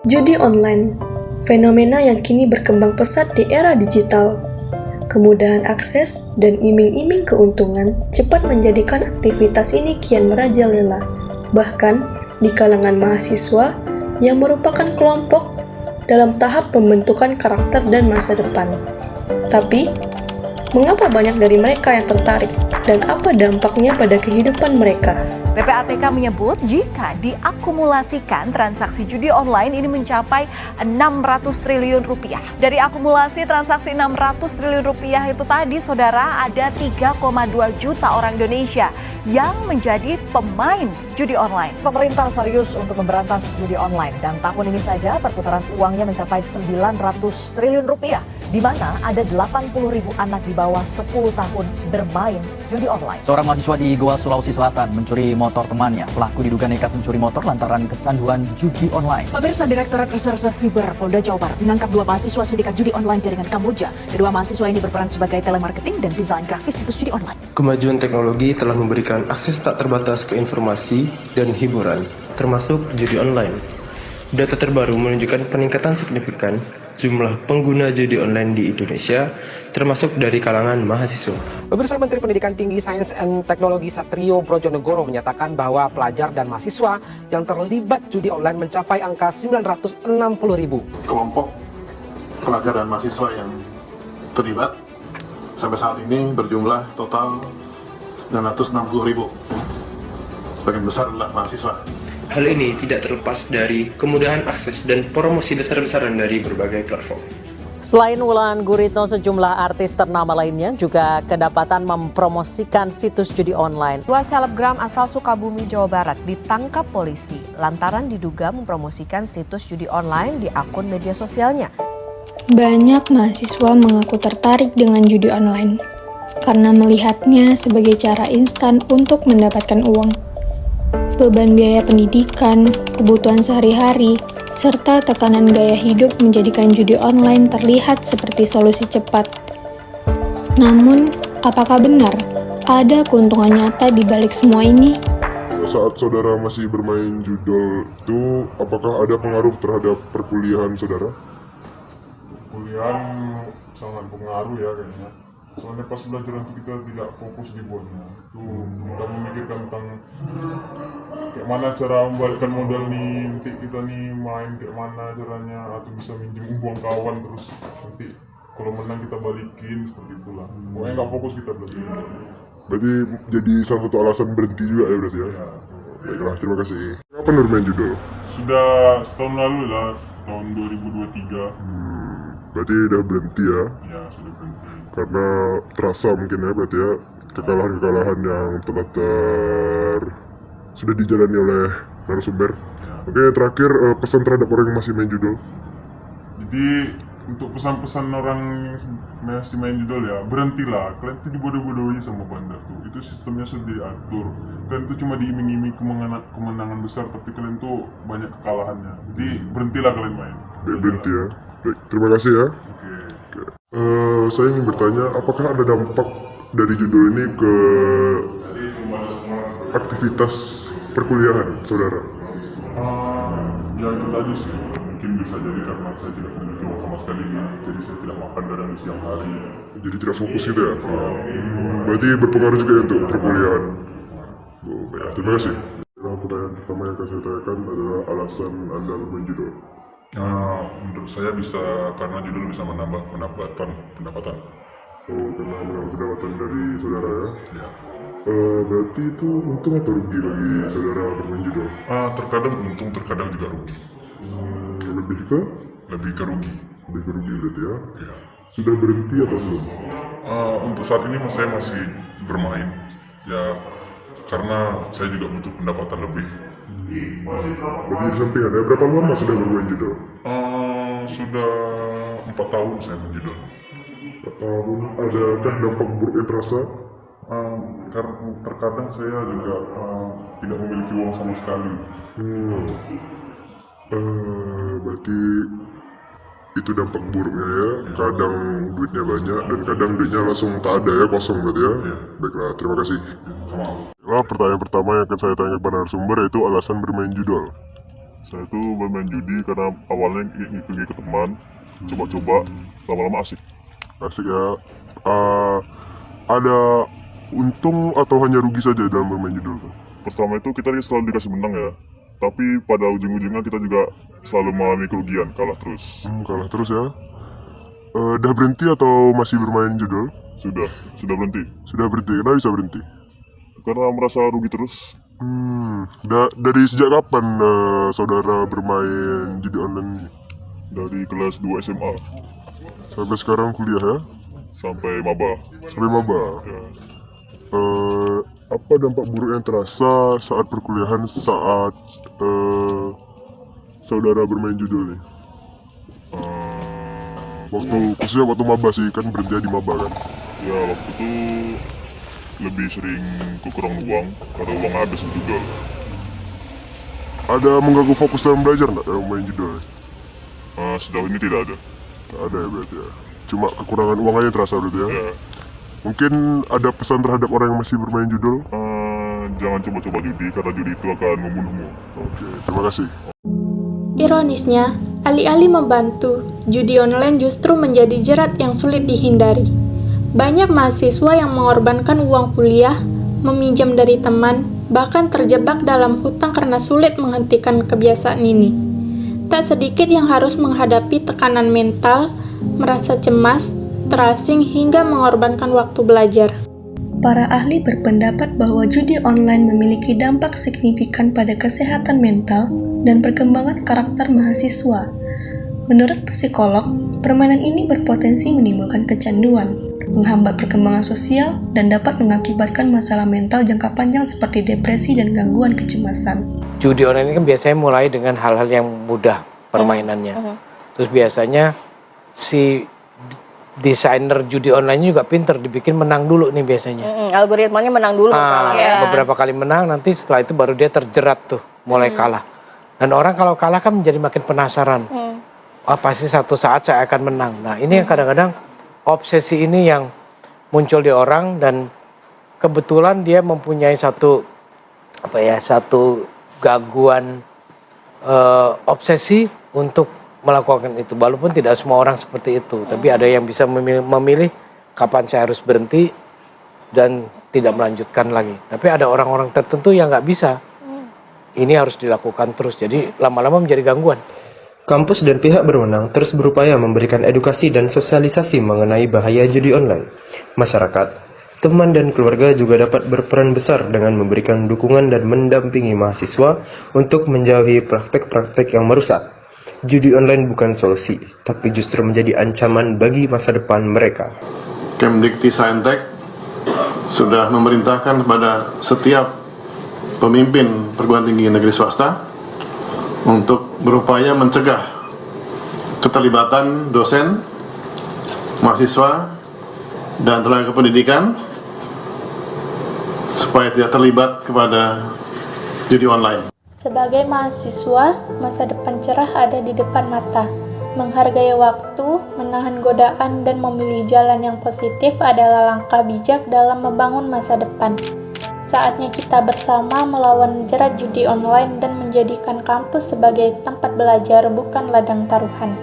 Judi online, fenomena yang kini berkembang pesat di era digital. Kemudahan akses dan iming-iming keuntungan cepat menjadikan aktivitas ini kian merajalela, bahkan di kalangan mahasiswa yang merupakan kelompok dalam tahap pembentukan karakter dan masa depan. Tapi, mengapa banyak dari mereka yang tertarik dan apa dampaknya pada kehidupan mereka? PPATK menyebut jika diakumulasikan transaksi judi online ini mencapai 600 triliun rupiah. Dari akumulasi transaksi 600 triliun rupiah itu tadi, saudara, ada 3,2 juta orang Indonesia yang menjadi pemain judi online. Pemerintah serius untuk memberantas judi online dan tahun ini saja perputaran uangnya mencapai 900 triliun rupiah, di mana ada 80.000 anak di bawah 10 tahun bermain judi online. Seorang mahasiswa di Goa, Sulawesi Selatan mencuri motor temannya. Pelaku diduga nekat mencuri motor lantaran kecanduan judi online. Pemirsa, Direktorat Reserse Siber Polda Jawa Barat menangkap 2 mahasiswa sindikat judi online jaringan Kamboja. Kedua mahasiswa ini berperan sebagai telemarketing dan desain grafis situs judi online. Kemajuan teknologi telah memberikan akses tak terbatas ke informasi dan hiburan, termasuk judi online. Data terbaru menunjukkan peningkatan signifikan jumlah pengguna judi online di Indonesia, termasuk dari kalangan mahasiswa. Pemirsa, Menteri Pendidikan Tinggi Sains dan Teknologi Satrio Brojonegoro menyatakan bahwa pelajar dan mahasiswa yang terlibat judi online mencapai angka 960.000. Kelompok pelajar dan mahasiswa yang terlibat sampai saat ini berjumlah total 960.000. Sebagian besar adalah mahasiswa. Hal ini tidak terlepas dari kemudahan akses dan promosi besar-besaran dari berbagai platform. Selain Wulan Guritno, sejumlah artis ternama lainnya juga kedapatan mempromosikan situs judi online. 2 selebgram asal Sukabumi, Jawa Barat ditangkap polisi lantaran diduga mempromosikan situs judi online di akun media sosialnya. Banyak mahasiswa mengaku tertarik dengan judi online karena melihatnya sebagai cara instan untuk mendapatkan uang. Beban biaya pendidikan, kebutuhan sehari-hari, serta tekanan gaya hidup menjadikan judi online terlihat seperti solusi cepat. Namun, apakah benar ada keuntungan nyata di balik semua ini? Saat saudara masih bermain judol itu, apakah ada pengaruh terhadap perkuliahan saudara? Perkuliahan sangat pengaruh ya kayaknya. Soalnya pas belajar itu kita tidak fokus di bolanya. Itu kita memikirkan tentang kayak mana cara membalikkan modal nih, nanti kita nih main kayak mana caranya, atau bisa minjem uang kawan terus nanti kalau menang kita balikin, seperti itulah. Pokoknya nggak fokus kita belajar. Berarti jadi salah satu alasan berhenti juga ya berarti ya? Ya. Baiklah, terima kasih. Kapan bermain judol? Sudah setahun lalu lah, tahun 2023. Berarti udah berhenti ya? Ya, sudah berhenti. Karena terasa mungkin ya berarti ya kekalahan-kekalahan yang telah sudah dijalani oleh narasumber. Ya. Oke, terakhir pesan terhadap orang yang masih main judol. Jadi untuk pesan-pesan orang yang masih main judol ya, berhentilah. Kalian itu dibodoh-bodohi sama bandar tuh. Itu sistemnya sudah diatur. Kalian itu cuma diiming-iming kemenangan besar, tapi kalian tuh banyak kekalahannya. Jadi berhentilah kalian main. Berhenti ya. Baik, terima kasih ya. Oke. Saya ingin bertanya, apakah ada dampak dari judul ini ke aktivitas perkuliahan saudara? Ya itu tadi sih, mungkin bisa jadi karena saya tidak memiliki uang sama sekali, jadi saya tidak makan kadang di siang hari. Jadi tidak fokus gitu ya? Berarti berpengaruh juga ya untuk perkuliahan. Baik, terima kasih. Pertanyaan pertama yang akan saya tanyakan adalah alasan Anda bermain judol. Menurut saya bisa karena judul bisa menambah pendapatan. Oh, karena menambah pendapatan dari saudara ya? Ya. Berarti itu untung atau rugi bagi saudara bermain judol? Terkadang untung, terkadang juga rugi. Lebih ke? Lebih ke rugi. Lebih ke rugi berarti ya? Ya. Sudah berhenti atau belum? Untuk saat ini saya masih bermain. Ya, karena saya juga butuh pendapatan lebih. Berarti di samping ada berapa lama sudah bermain judol? Sudah 4 tahun saya main judol. 4 tahun. Adakah dampak buruknya terasa? Karena terkadang saya juga tidak memiliki uang sama sekali. Berarti itu dampak buruknya ya. Kadang duitnya banyak dan kadang duitnya langsung tak ada ya, kosong berarti ya. Baiklah, terima kasih. Sama. Pertanyaan pertama yang akan saya tanya kepada narasumber yaitu alasan bermain judol. Saya tuh bermain judi karena awalnya ikut teman, coba-coba, lama-lama asik. Asik ya. Ada untung atau hanya rugi saja dalam bermain judi? Pertama itu kita selalu dikasih menang ya, tapi pada ujung-ujungnya kita juga selalu mengalami kerugian, kalah terus. Kalah terus ya. Udah berhenti atau masih bermain judul? Sudah berhenti. Sudah berhenti, kenapa bisa berhenti? Karena merasa rugi terus. Dari sejak kapan saudara bermain judi online ini? Dari kelas 2 SMA. Sampai sekarang kuliah ya? Sampai maba. Ya. Apa dampak buruk yang terasa saat perkuliahan saat saudara bermain judul nih? Khususnya waktu maba sih, kan berhenti di maba kan? Ya waktu itu lebih sering kekurangan uang karena uang habis di judul. Ada mengganggu fokus dalam belajar nggak dalam main judul? Sejauh ini tidak ada. Tak ada ya berarti ya. Cuma kekurangan uang aja terasa berarti ya? Ya. Mungkin ada pesan terhadap orang yang masih bermain judul? Jangan coba-coba judi karena judi itu akan membunuhmu. Oke, terima kasih. Ironisnya, alih-alih membantu, judi online justru menjadi jerat yang sulit dihindari. Banyak mahasiswa yang mengorbankan uang kuliah, meminjam dari teman, bahkan terjebak dalam hutang karena sulit menghentikan kebiasaan ini. Tak sedikit yang harus menghadapi tekanan mental, merasa cemas, terasing hingga mengorbankan waktu belajar. Para ahli berpendapat bahwa judi online memiliki dampak signifikan pada kesehatan mental dan perkembangan karakter mahasiswa. Menurut psikolog, permainan ini berpotensi menimbulkan kecanduan, menghambat perkembangan sosial, dan dapat mengakibatkan masalah mental jangka panjang seperti depresi dan gangguan kecemasan. Judi online ini kan biasanya mulai dengan hal-hal yang mudah permainannya. Terus biasanya si desainer judi online juga pinter, dibikin menang dulu nih biasanya. Algoritmanya menang dulu. Beberapa kali menang, nanti setelah itu baru dia terjerat tuh, mulai kalah. Dan orang kalau kalah kan menjadi makin penasaran. Pasti satu saat saya akan menang. Nah ini yang kadang-kadang obsesi ini yang muncul di orang, dan kebetulan dia mempunyai satu gangguan obsesi untuk melakukan itu. Walaupun tidak semua orang seperti itu, tapi ada yang bisa memilih kapan saya harus berhenti dan tidak melanjutkan lagi. Tapi ada orang-orang tertentu yang nggak bisa. Ini harus dilakukan terus, jadi lama-lama menjadi gangguan. Kampus dan pihak berwenang terus berupaya memberikan edukasi dan sosialisasi mengenai bahaya judi online. Masyarakat, teman dan keluarga juga dapat berperan besar dengan memberikan dukungan dan mendampingi mahasiswa untuk menjauhi praktek-praktek yang merusak. Judi online bukan solusi, tapi justru menjadi ancaman bagi masa depan mereka. Kemdikti-Saintek sudah memerintahkan kepada setiap pemimpin perguruan tinggi negeri swasta untuk berupaya mencegah keterlibatan dosen, mahasiswa, dan tenaga pendidikan supaya tidak terlibat kepada judi online. Sebagai mahasiswa, masa depan cerah ada di depan mata. Menghargai waktu, menahan godaan, dan memilih jalan yang positif adalah langkah bijak dalam membangun masa depan. Saatnya kita bersama melawan jerat judi online dan menjadikan kampus sebagai tempat belajar, bukan ladang taruhan.